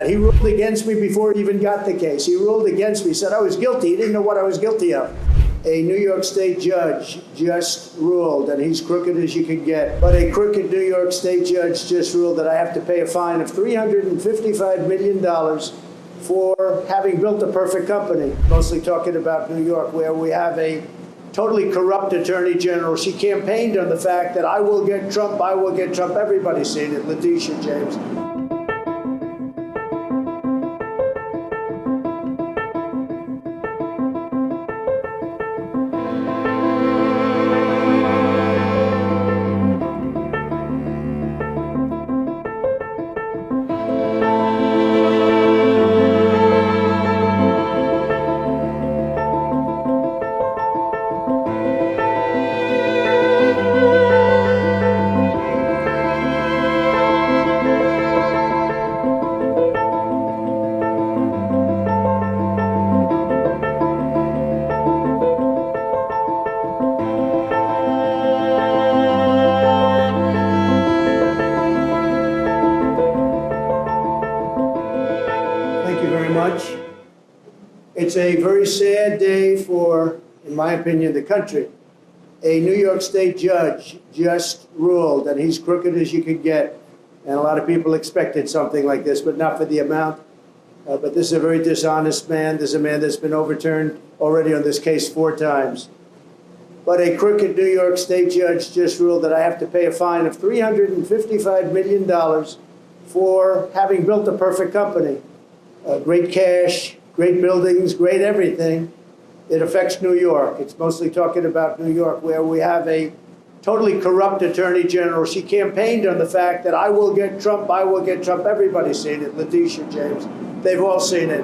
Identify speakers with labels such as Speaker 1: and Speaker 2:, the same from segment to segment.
Speaker 1: He ruled against me before he even got the case. He ruled against me. He said I was guilty. He didn't know what I was guilty of. A New York State judge just ruled, and he's crooked as you could get, but a crooked New York State judge just ruled that I have to pay a fine of $355 million for having built a perfect company. Mostly talking about New York, where we have a totally corrupt Attorney General. She campaigned on the fact that I will get Trump, I will get Trump. Everybody's seen it, Letitia James. Thank you very much. It's a very sad day for, in my opinion, the country. A New York State judge just ruled, and he's crooked as you could get. And a lot of people expected something like this, but not for the amount. But this is a very dishonest man. This is a man that's been overturned already on this case 4 times. But a crooked New York State judge just ruled that I have to pay a fine of $355 million for having built a perfect company. Great cash, great buildings, great everything. It affects New York. It's mostly talking about New York, where we have a totally corrupt Attorney General. She campaigned on the fact that I will get Trump, I will get Trump. Everybody's seen it, Letitia James. They've all seen it.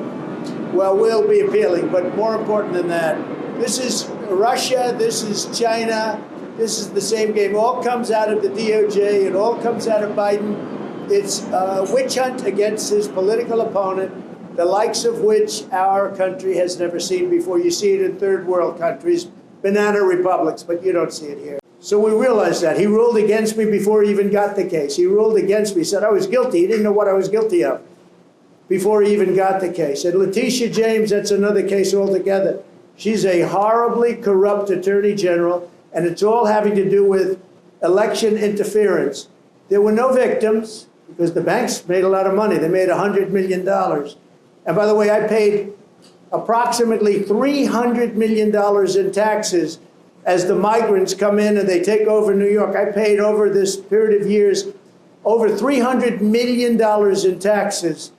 Speaker 1: Well, we'll be appealing, but more important than that, this is Russia, this is China, this is the same game. It all comes out of the DOJ, it all comes out of Biden. It's a witch hunt against his political opponent, the likes of which our country has never seen before. You see it in third world countries, banana republics, but you don't see it here. So we realize that. He ruled against me before he even got the case. He ruled against me. He said I was guilty. He didn't know what I was guilty of before he even got the case. And Letitia James, that's another case altogether. She's a horribly corrupt Attorney General, and it's all having to do with election interference. There were no victims because the banks made a lot of money. They made $100 million. And by the way, I paid approximately $300 million in taxes as the migrants come in and they take over New York. I paid over this period of years over $300 million in taxes,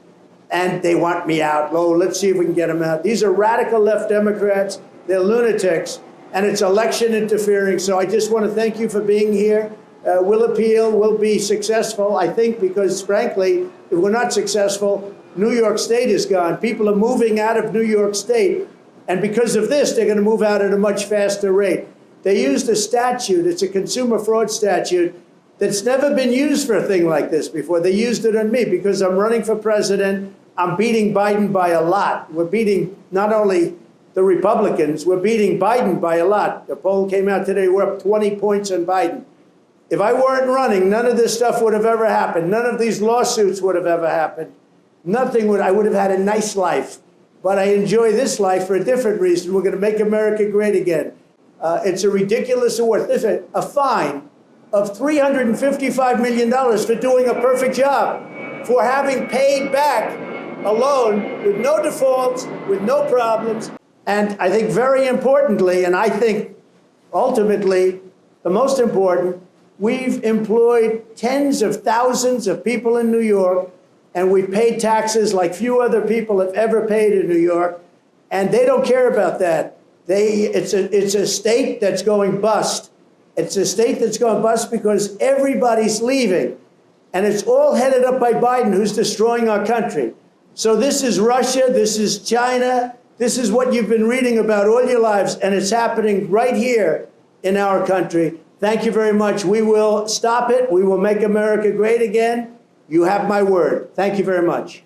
Speaker 1: and they want me out. Oh, let's see if we can get them out. These are radical left Democrats. They're lunatics, and it's election interfering. So I just want to thank you for being here. We'll appeal. We'll be successful, I think, because, frankly, if we're not successful, New York State is gone. People are moving out of New York State, and because of this, they're going to move out at a much faster rate. They used a statute. It's a consumer fraud statute that's never been used for a thing like this before. They used it on me because I'm running for president. I'm beating Biden by a lot. We're beating not only the Republicans, we're beating Biden by a lot. The poll came out today, we're up 20 points on Biden. If I weren't running, none of this stuff would have ever happened. None of these lawsuits would have ever happened. Nothing would, I would have had a nice life. But I enjoy this life for a different reason. We're going to make America great again. It's a ridiculous award. Listen, a fine of $355 million for doing a perfect job, for having paid back a loan with no defaults, with no problems. And I think very importantly, and I think ultimately the most important, we've employed tens of thousands of people in New York, and we've paid taxes like few other people have ever paid in New York, and they don't care about that. It's a state that's going bust. It's a state that's going bust because everybody's leaving, and it's all headed up by Biden, who's destroying our country. So this is Russia, this is China, this is what you've been reading about all your lives, and it's happening right here in our country. Thank you very much. We will stop it. We will make America great again. You have my word. Thank you very much.